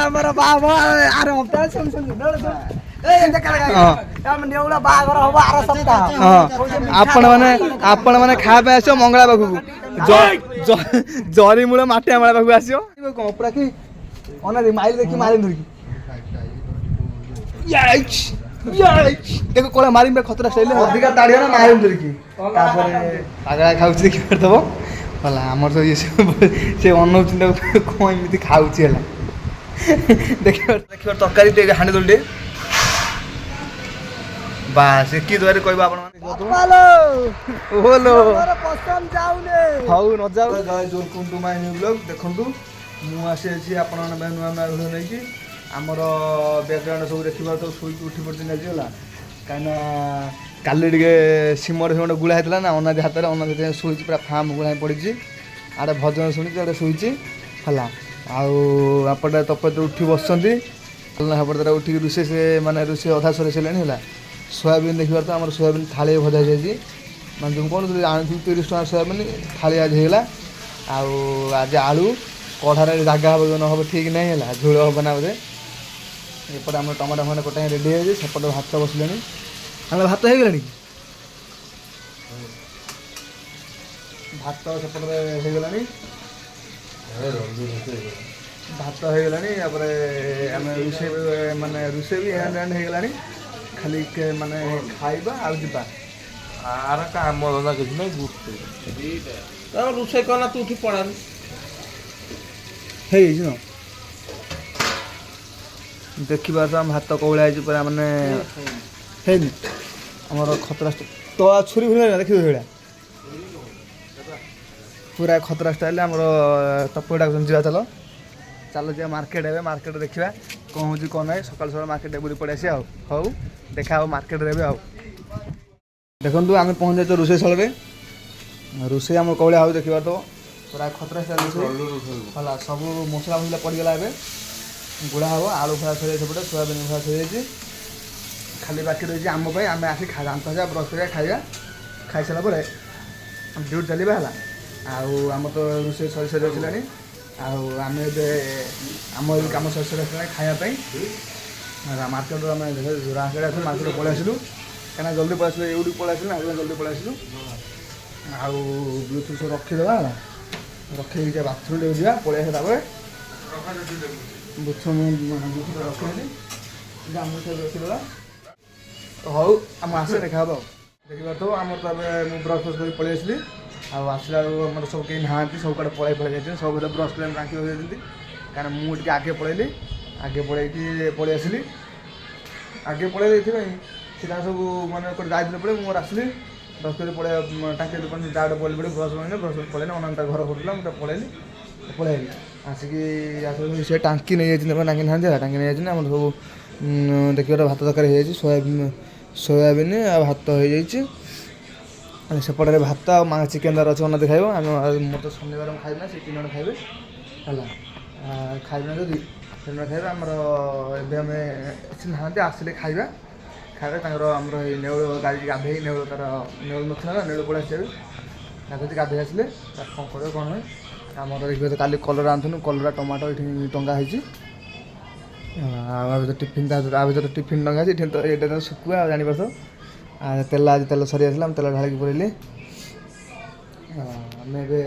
ଆମର ବାବା ଆର ହପ୍ତାହ ବାହାଘର ହବ ଆର ସପ୍ତାହ। ଆପଣ ମାନେ ଖାଇବା ପାଇଁ ଆସିବ ମଙ୍ଗଳା ପାଖକୁ, ଜରି ମୂଳ ମାଟି ଆମଳା ପାଖକୁ ଆସିବ କଣ ପୁରା କି ଅନାରେ ମାଇଲ ଦେଖି ମାରି ଧରିକି ଦେଖ କଣ ମାରିମ ଖତରା ଷ୍ଟାଇଲ ଅଧିକା ତାଡିବ ନା ମାରିମ ଧରିକି। ତାପରେ ପାଗଳା ଖାଉଛି ଦେଖି ପାରୁଥିବ ହେଲା। ଆମର ତ ଇଏ ସେ ଅନଉଛି କଣ ଏମିତି ଖାଉଛି ହେଲା। ଦେଖିବ ତରକାରୀ ଟିକେ ହାଣ୍ଡି ଦୋଳି ଟିକେ ବା ସେ କି ଦ୍ୱାରା କହିବ ଆପଣ ମାନେ ହଉ ନ ଯାଉ ଜୟ କୁଣ୍ଡୁ ମାଇ ନ୍ୟୁ ବ୍ଲଗ୍। ଦେଖନ୍ତୁ ମୁଁ ଆସିଛି ଆପଣମାନଙ୍କ ପାଇଁ ନୂଆ ନୂଆ ଭିଡ଼ିଓ ନେଇକି। ଆମର ବ୍ୟାକଗ୍ରାଉଣ୍ଡ ସବୁ ଦେଖିବା ତ ଶୋଇକି ଉଠି ପଡ଼ିଛନ୍ତି ଆଜି ହେଲା। କାହିଁକିନା କାଲି ଟିକେ ସିମଟ ଗୁଳା ହେଇଥିଲା ନା ଅନାଦି ହାତରେ, ଅନାଦି ଶୋଇଛି ପୁରା ଫାର୍ମ ଗୁଳା ହେଇ ପଡ଼ିଛି। ଆଡ଼େ ଭଜନ ଶୁଣିଛି ଆଡ଼େ ଶୋଇଛି ହେଲା। ଆଉ ଆପଟେ ତପତେ ଉଠି ବସିଛନ୍ତି ସେପଟେ ଉଠିକି ରୋଷେଇ ସେ ମାନେ ରୋଷେଇ ଅଧା ସରେଇ ସାରିଲେଣି ହେଲା। ସୋୟାବିନ୍ ଦେଖିବାର ତ ଆମର ସୋୟାବିନ୍ ଥାଳିଏ ଭଜା ହେଇଯାଇଛି। ମାନେ ଯେଉଁ କହୁନଥିଲି ଆଣିଥିଲି 30 ଟଙ୍କା ସୋୟାବିନ୍ ଥାଳିଏ ଆଜି ହେଇଗଲା। ଆଉ ଆଜି ଆଳୁ କଢ଼ାରେ ଜାଗା ହେବ ନ ହେବ ଠିକ୍ ନାହିଁ ହେଲା, ଝୋଳ ହେବ ନା ବୋଧେ। ଏପଟେ ଆମର ଟମାଟୋ ଫମାଟୋ କଟା ରେଡ଼ି ହେଇଯାଇଛି। ସେପଟେ ଭାତ ବସିଲାଣି। ଆମର ଭାତ ହେଇଗଲାଣି, ଭାତ ସେପଟରେ ହେଇଗଲାଣି, ଭାତ ହେଇଗଲାଣି। ତାପରେ ଆମେ ରୋଷେଇ ମାନେ ରୋଷେଇ ବି ହ୍ୟାଣ୍ଡ ହେଇଗଲାଣି। ଖାଲି ମାନେ ଖାଇବା ଆଉ ଯିବା। ଆର କାମ ଧନ୍ଦା କିଛି ନାହିଁ, ରୋଷେଇ କଲା ତୁ ଉଠି ପଳାନି ହେଇଯାଇଛି ନା ଦେଖିବା ତ ଆମ ଭାତ କଉଳା ହେଇଛି ପୁରା ମାନେ ହେଇନି। ଆମର ଖତରା ତ ଛୁରୀ ଭୁଳିଆ ଦେଖିବ ଭଳିଆ ପୁରା ଖତରା ଷ୍ଟାଇଲରେ ଆମର ତପୁ ଡାକୁଛନ୍ତି ଯିବା ଚାଲ ଯିବା ମାର୍କେଟ। ଏବେ ମାର୍କେଟ ଦେଖିବା କ'ଣ ହେଉଛି କ'ଣ ନାହିଁ। ସକାଳୁ ସକାଳୁ ମାର୍କେଟ ବୁଲି ପଳେଇ ଆସିବା ଆଉ। ହଉ ଦେଖା ହବ ମାର୍କେଟରେ ଏବେ ଆଉ। ଦେଖନ୍ତୁ ଆମେ ପହଞ୍ଚି ଯାଇଛୁ ରୋଷେଇ ଶାଳରେ। ରୋଷେଇ ଆମର କଉଳିଆ ହେଉଛି ଦେଖିବା ତ ପୁରା ଖତରା ଷ୍ଟାଇଲ ହେଲା। ସବୁ ମସଲା ଫସଲା ପଡ଼ିଗଲା। ଏବେ ଗୁଳା ହେବ। ଆଳୁ ଫଳା ସରିଯାଇଛି, ସେପଟେ ସୋୟାବିନ୍ ଫଳା ସରିଯାଇଛି। ଖାଲି ବାକି ରହିଛି ଆମ ପାଇଁ। ଆମେ ଆସି ଦାନ୍ତ ଘଷିବା, ବ୍ରସ୍ କରିବା, ଖାଇବା। ଖାଇସାରିଲା ପରେ ଡ୍ୟୁଟି ଚାଲିବା ହେଲା। ଆଉ ଆମର ତ ରୋଷେଇ ସରି ଆସିଲାଣି। ଆଉ ଆମେ ଏବେ ଆମ ଏବେ କାମ ସରି ଆସିଲାଣି ଖାଇବା ପାଇଁ। ମାର୍କେଟରୁ ଆମେ ମାର୍କେଟରୁ ପଳେଇ ଆସିଲୁ କାହିଁକିନା ଜଲ୍ଦି ପଳେଇ ଆସିଲୁ, ଏଇଠିକୁ ପଳେଇ ଆସିଲୁ ନା ଜଲ୍ଦି ପଳେଇ ଆସିଲୁ। ଆଉ ବ୍ଲୁଟୁଥ୍ ସବୁ ରଖିଦେବା ହେଲା। ରଖିଦେଇକି ଯିବା ବାଥରୁମ୍ ଟିକେ ଯିବା, ପଳେଇ ଆସିବା। ତାପରେ ରଖିଦେଲି ଜାମୁ ରଖିଦେବା। ହଉ ଆମ ଆସେ ଦେଖା ହେବ ଆଉ। ଦେଖିପାରୁଥିବ ଆମର ତ ଏବେ ମୁଁ ବ୍ରସ୍ ଫ୍ରସ୍ କରିକି ପଳେଇ ଆସିଲି। ଆଉ ଆସିଲା ବେଳକୁ ଆମର ସବୁ କେହି ନାହାନ୍ତି, ସବୁ କୁଆଡ଼େ ପଳେଇ ଯାଇଛନ୍ତି। ସବୁ ଭିତରେ ବ୍ରସ୍ କରି ଟାଙ୍କି ହୋଇଯାଇଛନ୍ତି। କାରଣ ମୁଁ ଟିକେ ଆଗେ ପଳେଇଲି, ଆଗେ ପଳେଇକି ପଳେଇ ଆସିଲି। ଆଗେ ପଳେଇ ଯାଇଥିପାଇଁ ସେ ତାଙ୍କ ସବୁ ମାନେ କୁଆଡ଼େ ଯାଇଥିଲେ ପଳେଇ ମୁଁ ଆସିଲି ବ୍ରସ୍ କରି ପଳେଇ ଟାଙ୍କି ଯାଆଡ଼େ ପଳେଇ ବ୍ରସ୍ ପଳେଇନି ଅନନ୍ତ ତା ଘର କରୁଥିଲା। ମୁଁ ପଳେଇଲି ଆସିକି ସେ ଟାଙ୍କି ନେଇଯାଇଛନ୍ତି, ଟାଙ୍କି ନାହାନ୍ତି ଟାଙ୍କି ନେଇଯାଇଛନ୍ତି। ଆମର ସବୁ ଦେଖିବାର ଭାତ ତରକାରୀ ହେଇଯାଇଛି। ସୋୟାବିନ୍ ଆଉ ଭାତ ହେଇଯାଇଛି। ସେପଟରେ ଭାତ ଆଉ ଚିକେନ୍ ତାର ଅଛି, ଅନାଦି ଖାଇବ। ମୋର ତ ଶନିବାର ମୁଁ ଖାଇବି ନା, ସେ 3 ଜଣ ଖାଇବେ ହେଲା। ଖାଇବେ ନା ଯଦି 3 ଜଣ ଖାଇବେ। ଆମର ଏବେ ଆମେ ନାହାନ୍ତି, ଆସିଲେ ଖାଇବା ତାଙ୍କର ଆମର ଏଇ ନେଉଳ ଗାଧୋଇ ନେଉଳ ତାର ନେଉଳ ନଥିଲା ନା, ନେଉଳ ପଳେଇ ଆସିବେ। ଗାଧୋଇ ଆସିଲେ ତାର କ'ଣ କରିବ କ'ଣ ନାହିଁ। ଆମର ଦେଖିବେ କାଲି କଲରା ଆଣିଥିଲୁ, କଲରା ଟମାଟୋ ଏଇଠି ଟଙ୍ଗା ହେଇଛି। ଆଉ ଟିଫିନ୍ ତା ଭିତରେ ଟିଫିନ୍ ଟଙ୍ଗା ହେଇଛି। ଏଇଟା ତ ଶୁଖୁଆ ଆଉ ଜାଣିପାରୁଥିବ। ତେଲ ଆଜି ତେଲ ସରି ଆସିଲା, ମୁଁ ତେଲ ଢାଳିକି ପଳେଇଲି। ଆମେ ଏବେ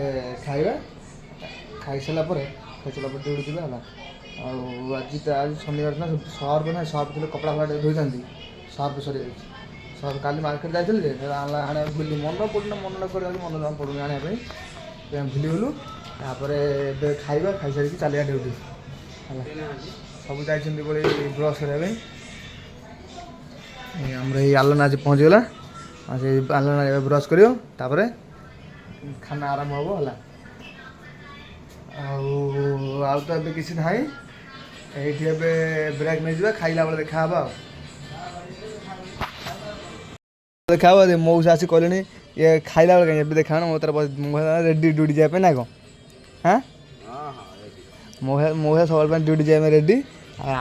ଖାଇବା, ଖାଇସାରିଲା ପରେ ଡ୍ୟୁଟି ଯିବା ହେଲା। ଆଉ ଆଜି ଶନିବାର ନା, ସର୍ଫ ନାହିଁ, ସର୍ଫ ଥିଲେ କପଡ଼ା ଫପଡ଼ା ଟିକେ ଧୋଇଥାନ୍ତି, ସର୍ଫ ସରିଯାଇଛି। ସର୍ଫ କାଲି ମାର୍କେଟ ଯାଇଥିଲି ଯେ ଆଣିବାକୁ ଭୁଲି ମନେ ପଡ଼ୁନି, ମନେ ପଡ଼ୁନି ଆଣିବା ପାଇଁ ଭୁଲିଗଲୁ। ତାପରେ ଏବେ ଖାଇବା, ଖାଇସାରିକି ଚାଲିବା ଡ୍ୟୁଟି ହେଲା। ସବୁ ଯାଇଛନ୍ତି ବୋଲି ବ୍ରସ୍ କରିବା ପାଇଁ। ଆମର ଏଇ ଆଲନା ଆଜି ପହଞ୍ଚିଗଲା। ଆଉ ସେଇ ଆଲନା ଏବେ ବ୍ରସ୍ କରିବ, ତାପରେ ଖାନା ଆରମ୍ଭ ହେବ ହେଲା। ଆଉ ତ ଏବେ କିଛି ନାହିଁ। ଏଇଠି ଏବେ ବ୍ରେକ୍ ନେଇଯିବା, ଖାଇଲା ବେଳେ ଦେଖା ହେବ ଆଉ। ଦେଖା ହେବ ମଉସା ଆସି କହିଲେଣି ଇଏ ଖାଇଲା ବେଳେ କାହିଁ ଏବେ ଦେଖା ହେବ। ମୁଁ ରେଡ଼ି ଡ୍ୟୁଟି ଯିବା ପାଇଁ ନା କ'ଣ? ମଉସା ସବୁବେଳେ ପାଇଁ ଡ୍ୟୁଟି ଯିବା ପାଇଁ ରେଡ଼ି। ଆଉ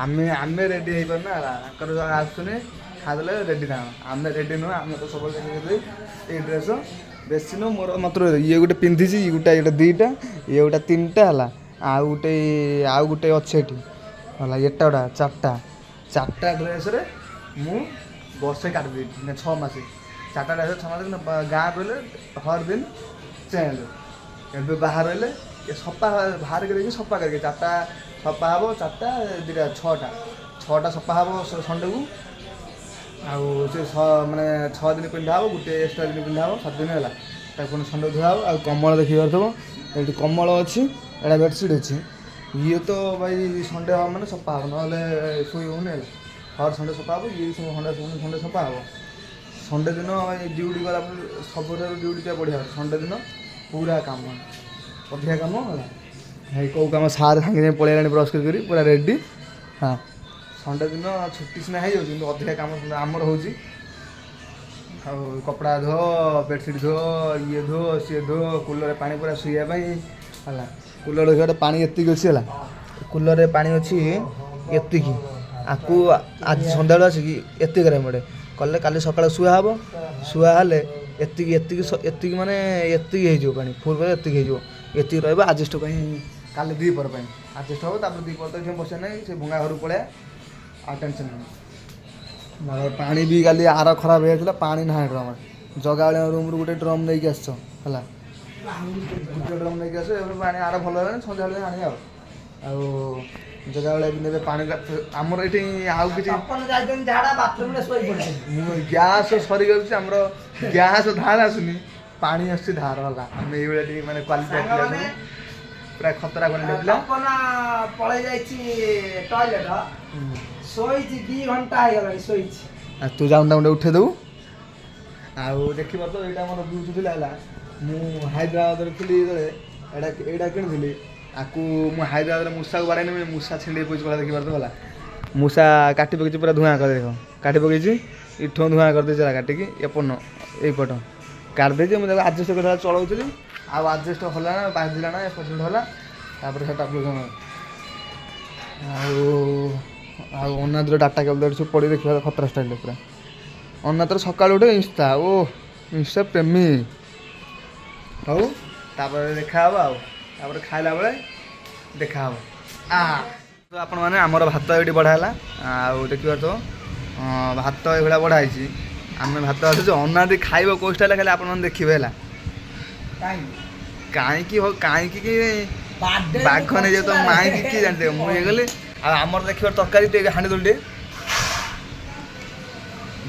ଆମେ ରେଡ଼ି ହେଇପାରୁନା ହେଲା। ତାଙ୍କର ଆସୁନି ଖାଇଦେଲେ ରେଡ଼ି ତାଙ୍କର, ଆମେ ରେଡ଼ି ନୁହଁ। ଆମେ ତ ସବୁବେଳେ ଏଇ ଡ୍ରେସ୍ ବେଶୀ ନୁହଁ, ମୋର ମାତ୍ର ଇଏ ଗୋଟେ ପିନ୍ଧିଛି, ଇଏ ଗୋଟେ 2ଟା, ଇଏ ଗୋଟେ 3ଟା ହେଲା। ଆଉ ଗୋଟେ ଅଛି ଏଠି ହେଲା ଏଟା ଗୋଟା ଚାରିଟା ଡ୍ରେସ୍ରେ ମୁଁ ବର୍ଷେ କାଟିଦେବି ମାନେ 6 ମାସ। 4ଟା ଡ୍ରେସ୍ 6 ମାସ କିନ୍ତୁ ଗାଁ ରହିଲେ ହର ଦିନ ଚେଞ୍ଜ। କିନ୍ତୁ ବାହାର ରହିଲେ ସଫା ବାହାର କରିକି ସଫା କରିକି 4ଟା ସଫା ହେବ 4ଟା 2ଟା 6ଟା ସଫା ହେବ ସଣ୍ଡେକୁ। ଆଉ ସେ ମାନେ 6 ଦିନ ପିନ୍ଧା ହେବ, ଗୋଟେ ଏକ୍ସଟ୍ରା ଦିନ ପିନ୍ଧା ହେବ, 7 ଦିନ ହେଲା। ତାକୁ ପୁଣି ସଣ୍ଡେ ଧୁଆ ହେବ। ଆଉ କମଳ ଦେଖିପାରୁଥିବ ଏଠି କମଳ ଅଛି, ଏଇଟା ବେଡ଼ସିଟ୍ ଅଛି। ଇଏ ତ ଭାଇ ସଣ୍ଡେ ହେବ ମାନେ ସଫା ହେବ, ନହେଲେ ଶୋଇ ହେଉନି ହେଲା। ହର ସଣ୍ଡେ ସଫା ହେବ, ଇଏ ସବୁ ସଣ୍ଡେ ସଫା ହେବ। ସଣ୍ଡେ ଦିନ ଭାଇ ଡ୍ୟୁଟି ଗଲା ପରେ ସବୁଠାରୁ ଡ୍ୟୁଟିଟା ବଢ଼ିଆ ଅଛି। ସଣ୍ଡେ ଦିନ ପୁରା କାମ ଅଧିକା କାମ ହେଲା। ଭାଇ କେଉଁ କାମ ସାର୍ ସାଙ୍ଗେ ସାଙ୍ଗେ ପଳେଇଲାଣି ବ୍ରସ୍ କରି ପୁରା ରେଡ଼ି। ହଁ ସଣ୍ଡେ ଦିନ ଛୁଟି ସିନା ହେଇଯାଉଛି କିନ୍ତୁ ଅଧିକା କାମ ଆମର ହେଉଛି। ଆଉ କପଡ଼ା ଧୋ, ବେଡ଼ସିଟ୍ ଧୋ, ଇଏ ଧୋ ସିଏ ଧୋ, କୁଲରରେ ପାଣି ପୁରା ଶୋଇବା ପାଇଁ ହେଲା। କୁଲର ଗୋଟେ ପାଣି ଏତିକି ଅଛି ହେଲା, କୁଲରରେ ପାଣି ଅଛି ଏତିକି। ଆକୁ ଆଜି ସନ୍ଧ୍ୟାବେଳେ ଆସିକି ଏତିକି କରିବାକୁ ପଡ଼େ। କଲେ କାଲି ସକାଳେ ଶୁଆ ହେବ, ଶୁଆ ହେଲେ ଏତିକି ମାନେ ଏତିକି ହେଇଯିବ ପାଣି ଫୁଲ୍ ପରେ ଏତିକି ହେଇଯିବ। ଏତିକି ରହିବ ଆଜେଷ୍ଟ ପାଇଁ କାଲି ଦ୍ୱିପହର ପାଇଁ ଆଜେଷ୍ଟ ହେବ। ତାପରେ ଦ୍ୱିପହର ତ ଏଠି ବସିବା ନାହିଁ, ସେ ଭଙ୍ଗା ଘରକୁ ପଳେଇବା, ଆଉ ଟେନସନ୍ ନାହିଁ। ପାଣି ବି କାଲି ଆର ଖରାପ ହେଇଯାଇଥିଲା, ପାଣି ନାହିଁ ଡ୍ରମ୍। ଜଗାଳିଆ ରୁମ୍ରୁ ଗୋଟେ ଡ୍ରମ୍ ନେଇକି ଆସିଛ ହେଲା, ଗୋଟେ ଡ୍ରମ୍ ନେଇକି ଆସିଛ। ଏବେ ପାଣି ଆର ଭଲ ହେଲାଣି, ସନ୍ଧ୍ୟାବେଳେ ଆଣିବା ଆଉ ଜଗାବେଳେ ବି ନେବେ ପାଣି। ଆମର ଏଠି ଆଉ କିଛି ଗ୍ୟାସ୍ ସରିଯାଉଛି, ଆମର ଗ୍ୟାସ୍ ଧାର ଆସୁନି, ପାଣି ଆସୁଛି ଧାର ହେଲା। ଆମେ ଏଇଭଳିଆ ଟିକେ ମାନେ କ୍ୱାଲିଟି ଆସୁନି, ପୁରା ଖତରା କ୍ୱାଲିଟି ପିଲା। ପଳେଇ ଯାଇଛି ଟଏଲେଟ୍, ଶୋଇଛି 2 ଘଣ୍ଟା ହେଇଗଲାଣି ଶୋଇଛି। ଆଉ ତୁ ଯାଉନ ତାକୁ ଉଠେଇ ଦେବୁ। ଆଉ ଦେଖିବ ତ ଏଇଟା ଆମର ବ୍ଲୁଟୁଥ୍ ଥିଲା ହେଲା, ମୁଁ ହାଇଦ୍ରାବାଦରେ ଥିଲି ଯେତେବେଳେ ଏଇଟା କିଣିଥିଲି। ଆକୁ ମୁଁ ହାଇଦ୍ରାବାଦରେ ମୂଷାକୁ ବାଡ଼େଇନି, ମୂଷା ଛିଣ୍ଡେଇ ପଇଛି ପରା ଦେଖିପାରୁଥିବ ହେଲା। ମୂଷା କାଟି ପକେଇଛି ପୁରା ଧୂଆଁ କରି ଦେଖ, କାଟି ପକେଇଛି ଇଠୁ ଧୂଆଁ କରିଦେଇଛି ହେଲା। କାଟିକି ଏଇପଟ କାଟି ଦେଇଛି। ମୁଁ ତାକୁ ଆଡ଼ଜଷ୍ଟ କରି ଚଳାଉଥିଲି, ଆଉ ଆଡ଼ଜଷ୍ଟ ହେଲା ନା ବାଜିଲା ନା ଏପଟ ସେପଟ ହେଲା। ତାପରେ ସେଟା ଆଉ ଅନାଦର ଡାଟା କେବଳ ସବୁ ପଡ଼ି ଦେଖିବା ଖତରା ଷ୍ଟାଇଲ୍ରେ ପୁରା। ଅନାଦର ସକାଳୁ ଉଠେ ଇନଷ୍ଟା ଇନଷ୍ଟା ପ୍ରେମୀ। ହଉ ତାପରେ ଦେଖା ହେବ, ଆଉ ତାପରେ ଖାଇଲା ବେଳେ ଦେଖା ହେବ। ତ ଆପଣମାନେ ଆମର ଭାତ ଏଇଠି ବଢ଼ା ହେଲା, ଆଉ ଦେଖିପାରୁଥିବ ଭାତ ଏଇଭଳିଆ ବଢ଼ା ହେଇଛି। ଆମେ ଭାତ ଆସୁଛୁ, ଅନାଦି ଖାଇବ କେଉଁ ଷ୍ଟାଇଲ୍ରେ ଖାଲି ଆପଣମାନେ ଦେଖିବେ ହେଲା। କାହିଁକି କି ବାଘ ନେଇଯାଉ ତ ମାଇଁକି କିଏ ଜାଣିଥିବ, ମୁଁ ଇଏ ଗଲି। ଆଉ ଆମର ଦେଖିବ ତରକାରୀ ଟିକେ ହାଣ୍ଡି ଦୋଳି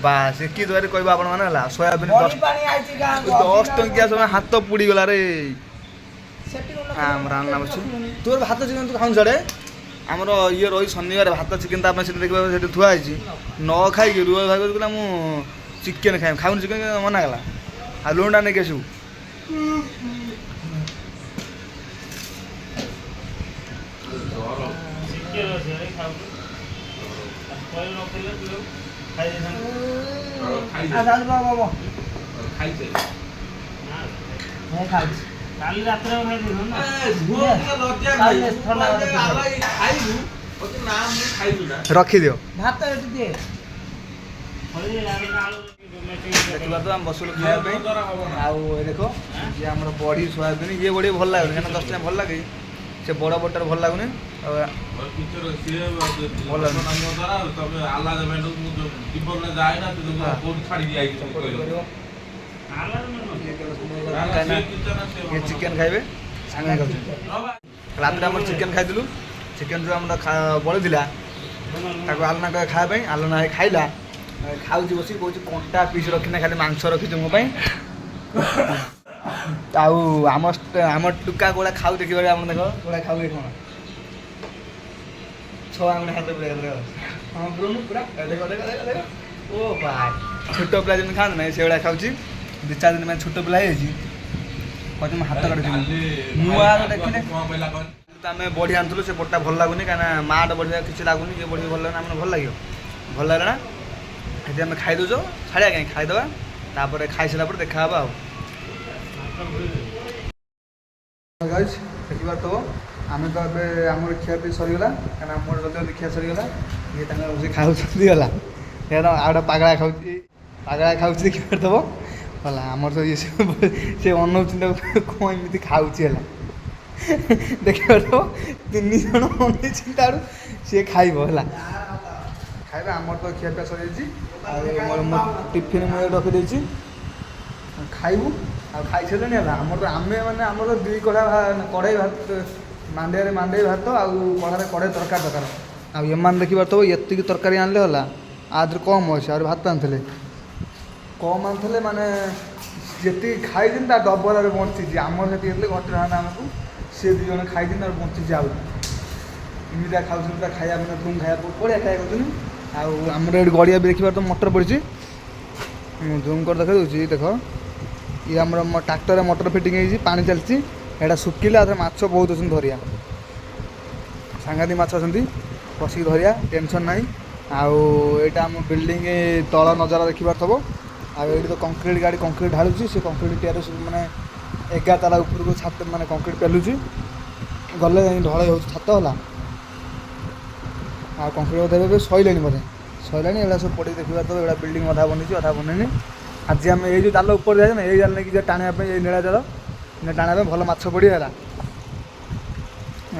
ବାସ୍ କି ତରକାରୀ କହିବ ଆପଣମାନେ ହେଲା। ସୋୟାବିନ୍ 10 ଟଙ୍କିଆ ସମୟ ହାତ ପୁଡ଼ିଗଲା ରେ। ତୋର ଭାତ ଚିକେନ୍ ତୁ ଖାଉଛୁ ସାଡ଼େ। ଆମର ଇଏ ରହି ଶନିବାର ଭାତ ଚିକେନ୍ ତା ପାଇଁ ସେଠି ଦେଖିବା ସେଠି ଥୁଆ ହେଇଛି। ନ ଖାଇକି ରୁହ ଭାଇ କହିଲା ମୁଁ ଚିକେନ୍ ଖାଉନି ଚିକେନ୍ ମନା କଲା। ଆଉ ଲୁଣଟା ନେଇକି ଆସିବୁ। କାଲି ରାତିରେ ରଖିଦିଅ ଭାତ ଏଠି ଦିଏ। ଦେଖିପାରୁଥିବ ଆମେ ବସିଲୁ ଖାଇବା ପାଇଁ। ଆଉ ଦେଖ ଇଏ ଆମର ବଢ଼ି ସୋୟାବିନ୍, ଇଏ ବଢ଼ି ଭଲ ଲାଗୁନି କାରଣ 10 ଟଙ୍କା ଭଲ ଲାଗେ, ସେ ବଡ଼ ବଡ଼ଟାରେ ଭଲ ଲାଗୁନି। ଆଉ ଭଲ ଇଏ ଚିକେନ୍ ଖାଇବେ ସାଙ୍ଗେ ଖାଉଛନ୍ତି। ରାତିରେ ଆମର ଚିକେନ୍ ଖାଇଥିଲୁ, ଚିକେନ୍ ଯେଉଁ ଆମର ବଳିଥିଲା ତାକୁ ଆଲନା କହିବା ଖାଇବା ପାଇଁ। ଆଲନା ଖାଇଲା, ଖାଉଛି ବସିକି କହୁଛି କଣ୍ଟା ପିସ୍ ରଖିନା ଖାଲି ମାଂସ ରଖିଛୁ ମୋ ପାଇଁ। ଆଉ ଆମ ଟୁକା କୋଉଟା ଖାଉ ଦେଖିବାରେ ଆପଣ ଦେଖ କୋଉଟା ଖାଉ କ'ଣ 6 ଆଙ୍ଗୁଳି ହାତ ପୁରା ଓ ଭାଇ ଛୋଟ ପିଲା ଯେମିତି ଖାଆନ୍ତି ନାହିଁ ସେଇଭଳିଆ ଖାଉଛି। 2-4 ଦିନ ପାଇଁ ଛୋଟ ପିଲା ହେଇଯାଇଛି, କହୁଛି ମୁଁ ହାତ କାଟୁଛି। ମୁଁ ଆଉ ଦେଖିଲେ ତ ଆମେ ବଢ଼ି ଆଣିଥିଲୁ, ସେ ବଢ଼ିଟା ଭଲ ଲାଗୁନି କାହିଁକିନା ମାଆଟା ବଢ଼ିଆ କିଛି ଲାଗୁନି। ଇଏ ବଢ଼ି ଭଲ ଲାଗୁନି, ଆମର ଭଲ ଲାଗିବ, ଭଲ ଲାଗିଲା ନା। ସେଠି ଆମେ ଖାଇଦେଉଛୁ, ଛାଡ଼ିବା କାହିଁକି ଖାଇଦେବା। ତାପରେ ଖାଇସାରିଲା ପରେ ଦେଖାହେବା। ଆଉ ଦେଖିପାରୁଥିବ ଆମେ ତ ଏବେ ଆମର ଖିଆ ପିଇ ସରିଗଲା, କାହିଁକିନା ଆମର ଯଦି ଖିଆ ସରିଗଲା ଇଏ ତାଙ୍କର ବସି ଖାଉଛନ୍ତି ହେଲା। ଆଉ ଗୋଟେ ପାଗଳା ଖାଉଛି ଦେଖିପାରୁଥିବ ହେଲା। ଆମର ତ ଇଏ ସେ ଅନଉଛନ୍ତି ତାକୁ କ'ଣ ଏମିତି ଖାଉଛି ହେଲା। ଦେଖିପାରୁଥିବ 3 ଜଣ ଅନେଇଛନ୍ତି ତାଠୁ ସିଏ ଖାଇବ ହେଲା ଖାଇବା ଆମର ତ ଖିଆପିଆ ସରିଯାଇଛି ଆଉ ମୋ ଟିଫିନ୍ ମୁଁ ରଖିଦେଇଛି ଖାଇବୁ ଆଉ ଖାଇସାରିଲେଣି ହେଲା ଆମର ତ ଆମେ ମାନେ ଆମର ଦୁଇ କଢ଼େଇ ଭାତ ମାଣ୍ଡିଆରେ ମାଣ୍ଡିଆ ଭାତ ଆଉ କଢ଼ାରେ କଢ଼େଇ ତରକାରୀ ଦରକାର ଆଉ ଏମାନେ ଦେଖିପାରୁଥିବ ଏତିକି ତରକାରୀ ଆଣିଲେ ହେଲା ଆଦେହରେ କମ୍ ଅଛି ଆହୁରି ଭାତ ଆଣିଥିଲେ କମ୍ ଆଣିଥିଲେ ମାନେ ଯେତିକି ଖାଇଛନ୍ତି ତା ଡବଲ୍ ଆହୁରି ବଞ୍ଚିଛି ଆମର ସେତିକି ହେଇଥିଲେ ଘଟେ ନାହାନ୍ତି ଆମକୁ ସେ ଦୁଇ ଜଣ ଖାଇଛନ୍ତି ଆଉ ବଞ୍ଚିଛି ଆହୁରି ଏମିତିଆ ଖାଉଛନ୍ତି ପୁରା ଖାଇବା ମାନେ ଧୁମ୍ ଖାଇବା ବଢ଼ିଆ ଖାଇବା କରୁଛନ୍ତି ଆଉ ଆମର ଏଠି ଗଡ଼ିଆ ବି ଦେଖିବାର ତ ମଟର ପଡ଼ିଛି ମୁଁ ଜୁମ୍ କରି ଦେଖାଇ ଦେଉଛି ଦେଖ ଇଏ ଆମର ଟ୍ରାକ୍ଟରରେ ମଟର ଫିଟିଂ ହେଇଛି ପାଣି ଚାଲିଛି ଏଇଟା ଶୁଖିଲା ଆରେ ମାଛ ବହୁତ ଅଛନ୍ତି ଧରିଆ ସାଂଘାତିକ ମାଛ ଅଛନ୍ତି ବସିକି ଧରିଆ ଟେନସନ୍ ନାହିଁ ଆଉ ଏଇଟା ଆମ ବିଲ୍ଡିଂ ତଳ ନଜାରା ଦେଖିପାରୁଥିବ ଆଉ ଏଇଠି ତ କଂକ୍ରିଟ୍ ଗାଡ଼ି କଂକ୍ରିଟ୍ ଢାଳୁଛି ସେ କଂକ୍ରିଟ୍ ତିଆରି ମାନେ 11 ତାଲା ଉପରକୁ ଛାତ ମାନେ କଂକ୍ରିଟ୍ ପେଲୁଛି ଗଲେ ଯାଇ ଢଳେଇ ହେଉଛି ଛାତ ହେଲା ଆଉ କଂକ୍ରିଟ୍ ଦେବେ ଏବେ ସଇଲାଣି ବୋଧେ ସଇଲାଣି ଏଗୁଡ଼ା ସବୁ ପଡ଼ିକି ଦେଖିପାରୁଥିବ ଏଗୁଡ଼ା ବିଲ୍ଡିଂ ଅଧା ବନିଛି ଅଧା ବନେଇନି ଆଜି ଆମେ ଏଇ ଯେଉଁ ଜାଲ ଉପରେ ଯାଇଛୁ ନା ଏଇ ଜାଲ ନେଇକି ଟାଣିବା ପାଇଁ ଏଇ ନୀଳା ଜାଲ ଟାଣିବା ପାଇଁ ଭଲ ମାଛ ପଡ଼ି ହେଲା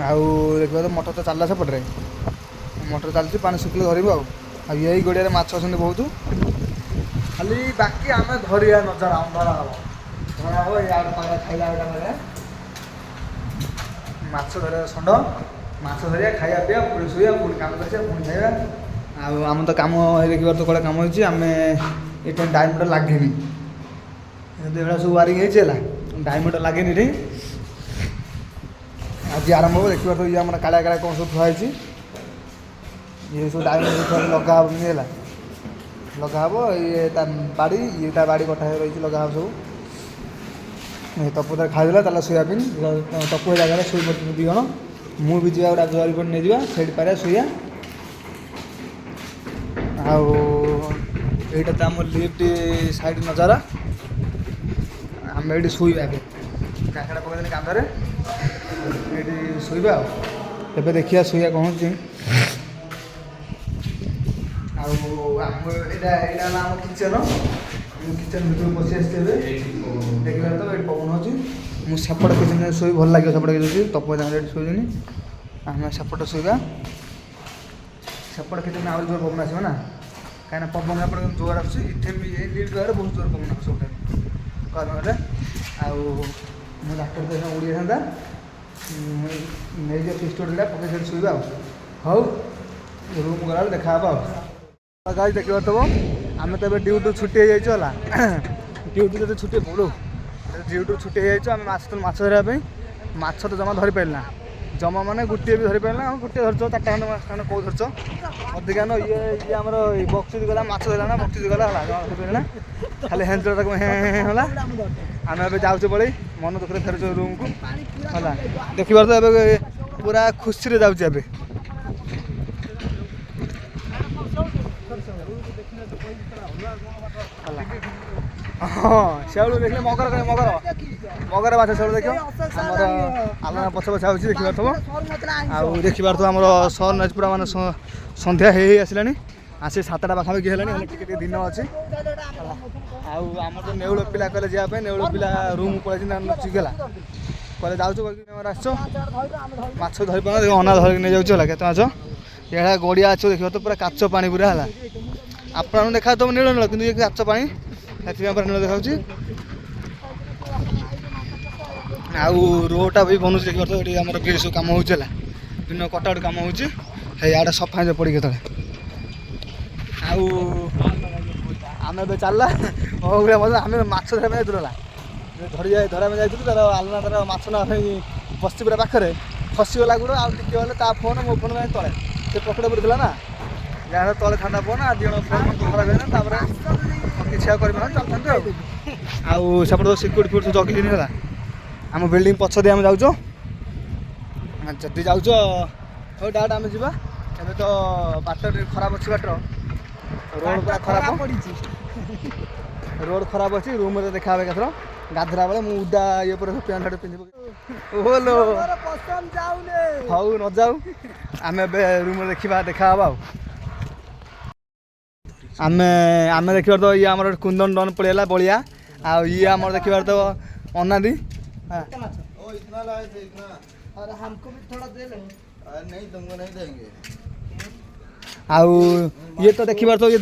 ଆଉ ଦେଖିବା ତ ମଟର ତ ଚାଲିଲା ସେପଟରେ ମଟର ଚାଲିଛି ପାଣି ଶୁଖିଲେ ଧରିବୁ ଆଉ ଏଇ ଗଡ଼ିଆରେ ମାଛ ଅଛନ୍ତି ବହୁତ ଖାଲି ବାକି ଆମେ ଧରିବା ନଜର ଧରା ହେବ ଇଆଡ଼େ ପାଖରେ ଖାଇଲା ଏଇଟା ପାଖରେ ମାଛ ଧରିବା ଷଣ୍ଢ ମାଛ ଧରିବା ଖାଇବା ପିଇବା ପୁଣି ଶୋଇବା ପୁଣି କାମ କରିବା ପୁଣି ଖାଇବା ଆଉ ଆମ ତ କାମ ଦେଖିବାର ତ କୁଆଡ଼େ କାମ ହେଇଛି ଆମେ ଏଇଟା ଡାଇମଣ୍ଡ ଲାଗେନି ଯଦି ଏଗୁଡ଼ା ସବୁ ୱାରିଂ ହେଇଛି ହେଲା ଡାଇମଣ୍ଡ ଲାଗେନି ଏଠି ଆଜି ଆରମ୍ଭ ହେବ ଦେଖିବାର ତ ଇଏ ଆମର କାଳିଆ କାଳିଆ କ'ଣ ସବୁ ଥୁଆ ହେଇଛି ଇଏ ସବୁ ଡାଇମଣ୍ଡ ଲଗା ହେବନି ହେଲା ଲଗା ହେବ ଇଏ ତା ବାଡ଼ି ଇଏ ତା ବାଡ଼ି କଟା ହେଇ ରହିଛି ଲଗା ହେବ ସବୁ ତପୁ ତାର ଖାଇଦେଲା ତାହେଲେ ଶୋଇବା ପାଇଁ ତପୁ ଏ ଜାଗାରେ ଶୋଇ ପଡ଼ିଛନ୍ତି ଦୁଇ ଜଣ ମୁଁ ବି ଯିବା ଗୋଟେ ଜରି ପଟେ ନେଇଯିବା ସେଇଠି ପାରିବା ଶୋଇବା ଆଉ ଏଇଟା ତ ଆମ ଲିଫ୍ଟ ସାଇଡ଼ ନଜାରା ଆମେ ଏଇଠି ଶୋଇବା ଏବେ କାକଡ଼ା ପକାଇଦେଲେ କାନ୍ଧରେ ଏଇଠି ଶୋଇବା ଆଉ ଏବେ ଦେଖିବା ଶୋଇବା କ'ଣ ହେଉଛି ଆଉ ଆମ ଏଇଟା ହେଲା ଆମ କିଚେନ୍ ମୁଁ କିଚେନ୍ ଭିତରକୁ ପଶି ଆସିଛି ଏବେ ଦେଖିଲା ତ ଏଇଠି ପବନ ହେଉଛି ମୁଁ ସେପଟ କିଚେନ୍ରେ ଶୋଇ ଭଲ ଲାଗିବ ସେପଟ କିଚେନ୍ ତପ ଜାଗାରେ ଏଠି ଶୋଇଲିନି ଆମେ ସେପଟେ ଶୋଇବା ସେପଟ କିଚେନ୍ ଆହୁରି ଜୋର ପବନ ଆସିବ ନା କାହିଁକିନା ପବନ ଏପଟେ ଜୋର ଆସୁଛି ଏଠି ବି ଏଇ ଲିଫ୍ଟ ଜାଗାରେ ବହୁତ ଜୋର ପବନ ଆସୁଛି ସବୁଠାରେ କହିଲେ ଆଉ ମୁଁ ଡାକ୍ତର ତ ଉଡ଼ିଯାଇଥାନ୍ତା ନେଇଯିବା ପିଷ୍ଟୋଲଟା ପକେଇ ସେଠି ଶୋଇବା ଆଉ ହଉ ରୁମ୍ ଗଲାବେଳେ ଦେଖା ହେବ ଆଉ ଗାଈ ଦେଖିପାରୁଥିବ ଆମେ ତ ଏବେ ଡ୍ୟୁଟିରୁ ଛୁଟି ହେଇଯାଇଛୁ ହେଲା ଡ୍ୟୁଟି ଯଦି ଛୁଟି ପଡ଼ୁ ଡ୍ୟୁଟିରୁ ଛୁଟି ହେଇଯାଇଛୁ ଆମେ ମାଛ ଧରିବା ପାଇଁ ମାଛ ତ ଜମା ଧରିପାରିଲା ଜମା ମାନେ ଗୋଟିଏ ବି ଧରିପାରିଲା ହଁ ଗୋଟିଏ ଧରିଛ 4ଟା ଖଣ୍ଡେ ମାଛ ଖଣ୍ଡେ କେଉଁ ଧରିଛ ଅଧିକା ଇଏ ଆମର ବକ୍ସିଜ୍ ଗଲା ମାଛ ଧରିଲା ନା ବକ୍ସିଜ୍ ଗଲା ହେଲା ଜମା ଧରିପାରିଲା ଖାଲି ହେଞ୍ଚ ତାକୁ ହେଲା ଆମେ ଏବେ ଯାଉଛୁ ପଳେଇ ମନ ଦୁଃଖରେ ଫେରୁଛୁ ରୁମ୍କୁ ହେଲା ଦେଖିବାର ତ ଏବେ ପୁରା ଖୁସିରେ ଯାଉଛି ଏବେ ହଁ ସେଉଳୁ ଦେଖିଲେ ମଗର ମାଛ ସେଉଳୁ ଦେଖିବ ଆମର ଆଲନା ପଛ ପଛ ହେଉଛି ଦେଖିପାରୁଥିବ ଆଉ ଦେଖିପାରୁଥିବ ଆମର ସନ୍ ଅଛି ପୁରା ମାନେ ସନ୍ଧ୍ୟା ହେଇ ଆସିଲାଣି ଆସି 7ଟା ପାଖାପାଖି ହେଲାଣି ହେଲେ ଟିକେ ଟିକେ ଦିନ ଅଛି ଆଉ ଆମର ତ ନେଉଳ ପିଲା କହିଲେ ଯିବା ପାଇଁ ନେଉଳ ପିଲା ରୁମ୍ ପଳେଇଛି ନା ଚିଗଲା କହିଲେ ଯାଉଛୁ କହିକି ଆସିଛ ମାଛ ଧରିପାରୁନ ଅନା ଧରିକି ନେଇଯାଉଛି ହେଲା କେତେ ମାଛ ଏଇଟା ଗଡ଼ିଆ ଅଛି ଦେଖିବ ତ ପୁରା କାଚ ପାଣି ପୁରା ହେଲା ଆପଣଙ୍କୁ ଦେଖାଯାଉଥିବ ନୀଳ ନୀଳ କିନ୍ତୁ ଇଏ କାଚ ପାଣି ସେଥିପାଇଁ ପୁରା ନୀଳ ଦେଖାଉଛି ଆଉ ରୋଡ଼ଟା ବି ବନୁଛି ଦେଖିପାରୁଥିବ ଏଠି ଆମର ବି ସବୁ କାମ ହେଉଛି ହେଲା ବିଭିନ୍ନ କଟାକଟି କାମ ହେଉଛି ହେଇ ଆଡ଼େ ସଫା ହେଇଯିବ ପଡ଼ିକି କେତେବେଳେ ଆଉ ଆମେ ଏବେ ଚାଲିଲା ଆମେ ମାଛ ଧରିବା ପାଇଁ ଯାଇଥିଲୁ ହେଲା ଧରିବା ପାଇଁ ଯାଇଥିଲୁ ତାର ଆଲନା ତାର ମାଛ ନେବା ପାଇଁ ବସିଛି ପୁରା ପାଖରେ ଖସିଗଲା ଗୁଡ଼ ଆଉ ଟିକେ ଗଲେ ତା ଫୋନ୍ ମୋ ଫୋନ୍ ପାଇଁ ତଳେ ସେ ପକେଟ ପଡ଼ିଥିଲା ନା ଯାହାର ତଳେ ଥାନ୍ତା ଫୋନ୍ ଆଜି ଜଣ ଫୋନ୍ ଖରାପ ହେଇଗଲା ତାପରେ କିଛି ଆଉ କରିପାରୁନି ଚାଲିଥାନ୍ତୁ ଆଉ ସେପଟେ ତ ସିକ୍ୟୁରିଟି ଫିକ୍ୟୁରିଟି ଜଗିଲିନି ହେଲା ଆମ ବିଲ୍ଡିଂ ପଛ ଦେଇ ଆମେ ଯାଉଛୁ ଯଦି ଯାଉଛ ହଉ ଡାଇରେକ୍ଟ ଆମେ ଯିବା ଏବେ ତ ବାଟ ଟିକେ ଖରାପ ଅଛି ବାଟର ରୋଡ଼ ପୁରା ଖରାପ ରୋଡ଼ ଖରାପ ଅଛି ରୁମ୍ରେ ଦେଖା ହେବ ଏକାଥର ଗାଧେଇଲା ବେଳେ ମୁଁ ଉଦା ଇଏ ପରେ ପ୍ୟାଣ୍ଟ ସାର୍ଟ ପିନ୍ଧି ଓଲୋ ହଉ ନ ଯାଉ ଆମେ ଏବେ ରୁମ୍ରେ ଦେଖା ହେବ ଆଉ ଆମେ ଦେଖିବାର ତ ଇଏ ଆମର କୁନ୍ଦନ ଡନ୍ ପଳେଇଲା ବଳିଆ ଆଉ ଇଏ ଆମର ଦେଖିବାର ତ ଅନାଦି हमको भी थोड़ा दे लो नहीं तुमको नहीं देंगे ଆଉ ଇଏ ତ ଦେଖିପାରୁଥିବ ଇଏ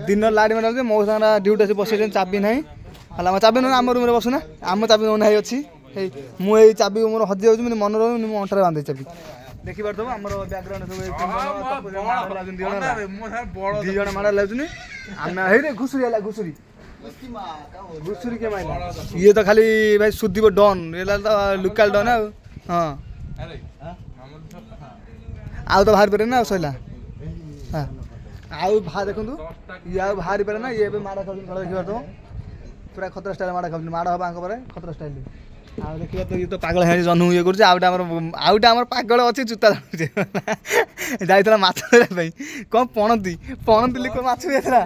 ଦିନର ଲାଇଟ୍ ମାନେ ମୋ ସାଙ୍ଗରେ ଡ୍ୟୁଟି ଆସି ବସେଇଛନ୍ତି ଚାବି ନାହିଁ ହେଲା ଆମ ଚାବି ନେଉନ ଆମ ରୁମ୍ରେ ବସୁନା ଆମ ଚାବି ନେଉନା ହେଇ ଅଛି ହେଇ ମୁଁ ଏଇ ଚାବି ମୋର ହଜି ଯାଉଛି ମାନେ ମନେ ରହୁନି ମୁଁ ଅଣ୍ଟାରେ ବାନ୍ଧେ ଚାବି ଦେଖିପାରୁଥିବ ଆମର ବ୍ୟାକଗ୍ରାଉଣ୍ଡ ସବୁ ଦି ଜଣ ମାଡ଼ ଲାଗୁଛନ୍ତି ଆମେ ହେଇରେ ଘୁଷୁରି ହେଲା ଘୁଷୁରି କିଏ ମାଇଲା ଇଏ ତ ଖାଲି ଭାଇ ସୁଧିବ ଡନ୍ ହେଲା ତ ଲୋକାଲ ଡନ୍ ଆଉ ହଁ ଆଉ ତ ବାହାରି ପାରିବେ ନା ଆଉ ସଇଲା ଆଉ ଦେଖନ୍ତୁ ଇଏ ଆଉ ବାହାରି ପାରେ ନା ଇଏ ଏବେ ମାଡ଼ ଖାଉଛନ୍ତି ଖେଳ ଦେଖିପାରୁଥିବ ପୁରା ଖତରା ଷ୍ଟାଇଲ୍ ମାଡ଼ ଖାଉଛନ୍ତି ମାଡ଼ ହବ ଆଙ୍କ ପରେ ଖତରା ଷ୍ଟାଇଲ୍ ଆଉ ଦେଖିବା ତ ଇଏ ତ ପାଗଳ ହେଇଛି ଜହ୍ନ ଇଏ କରୁଛି ଆଉଟା ଆମର ପାଗଳ ଅଛି ଜୁତା ଜାଣୁଛି ଯାଇଥିଲା ମାଛ ଧରିବା ପାଇଁ କ'ଣ ପଣନ୍ତି ଲିକ ମାଛ ଯାଇଥିଲା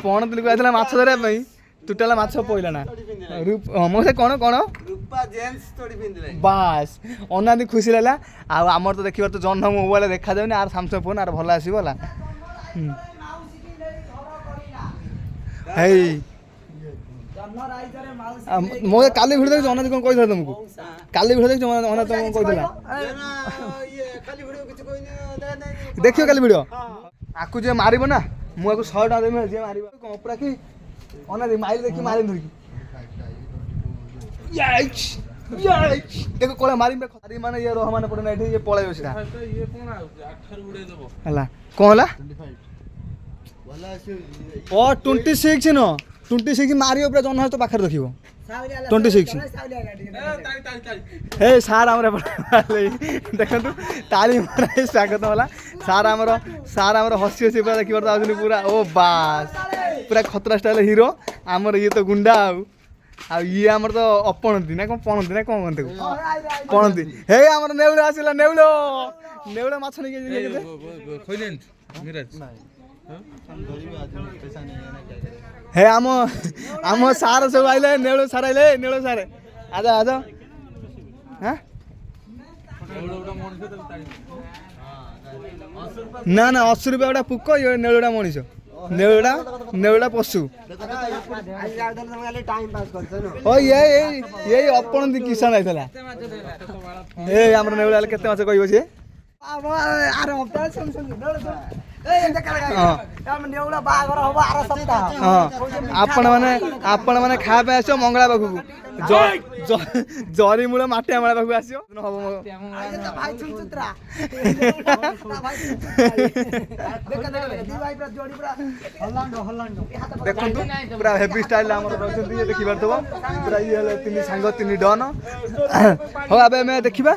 ପଣନ୍ତି ଲିକ ଯାଇଥିଲା ମାଛ ଧରିବା ପାଇଁ ଟୋଟାଲ ମାଛ ପଇଲା ନା ମୋ ସେ କ'ଣ ବାସ୍ ଅନାଦି ଖୁସି ଲାଗିଲା ଆଉ ଆମର ତ ଦେଖିବାର ତ ଜହ୍ନ ମୋବାଇଲ ଦେଖାଯାଉନି ଆର ସାମସଙ୍ଗ୍ ଫୋନ୍ ଆର ଭଲ ଆସିବ ହେଲା ହେଇ ମୋ କାଲି ଭିଡ଼ିଓ ଦେଖି ଅନାଦି କ'ଣ କହିଥିଲା ତମକୁ କାଲି ଭିଡ଼ିଓ ଦେଖି ଅନାଦି ତମକୁ କହିଥିଲା ଦେଖିବ କାଲି ଭିଡ଼ିଓ ଆକୁ ଯିଏ ମାରିବ ନା ମୁଁ ଆକୁ 100 ଟଙ୍କା ଦେବି ଯିଏ ମାରିବ କ'ଣ ପୁରା କି ଅନାଦି ମାଇଲ ଦେଖି ମାରି ଧରିକି ଦେଖ କୋଳେ ମାରି ମାନେ ଇଏ ରହମାନେ ପଡ଼େ ନା ଏଠି ଇଏ ପଳେଇବ ସେଟା ହେଲା କ'ଣ ହେଲା 26 ନୁହଁ 26 ମାରିବ ପୁରା ଜହ୍ନ ତ ପାଖରେ ଦେଖିବ 26 ହେ ସାର୍ ଆମର ଦେଖନ୍ତୁ ତାଳି ମରା ସ୍ୱାଗତ ହେଲା ସାର୍ ଆମର ହସି ପୁରା ଦେଖିବାର ଆଉଛନ୍ତି ପୁରା ଓ ବାସ୍ ପୁରା ଖତରା ଷ୍ଟାଇଲ୍ ହିରୋ ଆମର ଇଏ ତ ଗୁଣ୍ଡା ଆଉ ଇଏ ଆମର ତ ଅପଣନ୍ତି ନା କ'ଣ ପଣନ୍ତି ନା କ'ଣ କହନ୍ତି ପଣନ୍ତି ହେ ଆମର ନେଉଳ ଆସିଲା ନେଉଳ ମାଛ ନେଇକି ହେ ଆମ ସାର୍ ସବୁ ଆଇଲେ ନେଉଳ ସାର୍ ଆଜ ହଁ ନା 80 रुपया गोटा पुक ये नेउड़ा मनीष नेउड़ा पशु ओ ये अपन किसान आइला ए हमर नेउड़ा केते माछ कहइबो छे आपण माने खा पे आसो मंगला पाखु जरी मूल माटिया माला पाखु आसो देखंतु पूरा हेवी स्टाइल हमर रहछंती ये देखि परथबो पूरा ये हले तीन सांग तीन डन हो आबे मैं देखिबा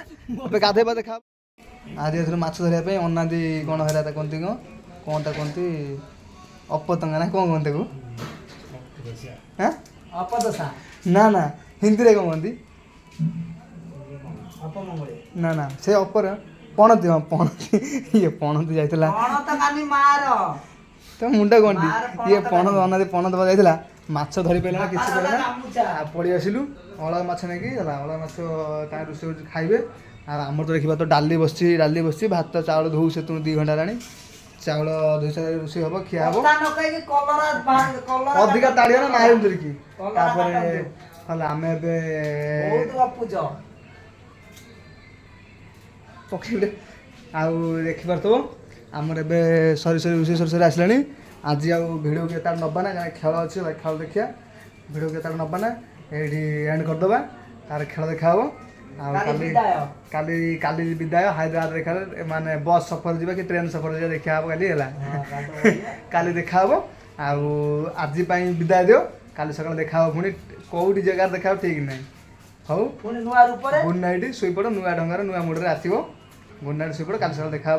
अबे गाधेबा देखा आज एथरे माछ धरिया पे अनादी कोन हेरा त कोनती कोनटा कोनती अपतंगा ना कोन कोनते को हैं अपदसा ना हिंदी रे कोन कोनती अपमंगळे ना से अपर पणती ये पणती जाइतला पण त कानी मार तो मुंडा कोनती ये पण अनादी पण दबा जाइतला माछ धरि पेला ना किछि पेला आ पड़ी आसिलु अळा माछ नै कि अळा माछ ता रुसे खाइबे आ हमर तो देखिबा तो डाली बसची भात चावल धोउ से तु 2 घंटा रानी चावल धोइसा रुसी हबो खिया हबो अधिका ताड़ियो ना नाइ उंदरी की तापरे हला हमें बे बहुत बापूज पखिले आ देखि परतो हमर बे सरी रुसी आसलानी आज आ वीडियो के तार नबा ना खेल अछि खेल देखिया वीडियो के तार नबा ना एडी एंड कर दबा तार खेल देखा हबो काली विदाय हैदराबाद देखा माने बस सफर जीवा कि ट्रेन सफर जीवा देखा काली है काली देखा आज विदाय दियो काली सकाल देखा पुणी कौटी जगार देखा ठीक ना हौ गुड नाइट शुईपड़ नुआ ढंगार नुआ मुड रे आसो गुड नाइट शुईपड़ काली सकाल देखा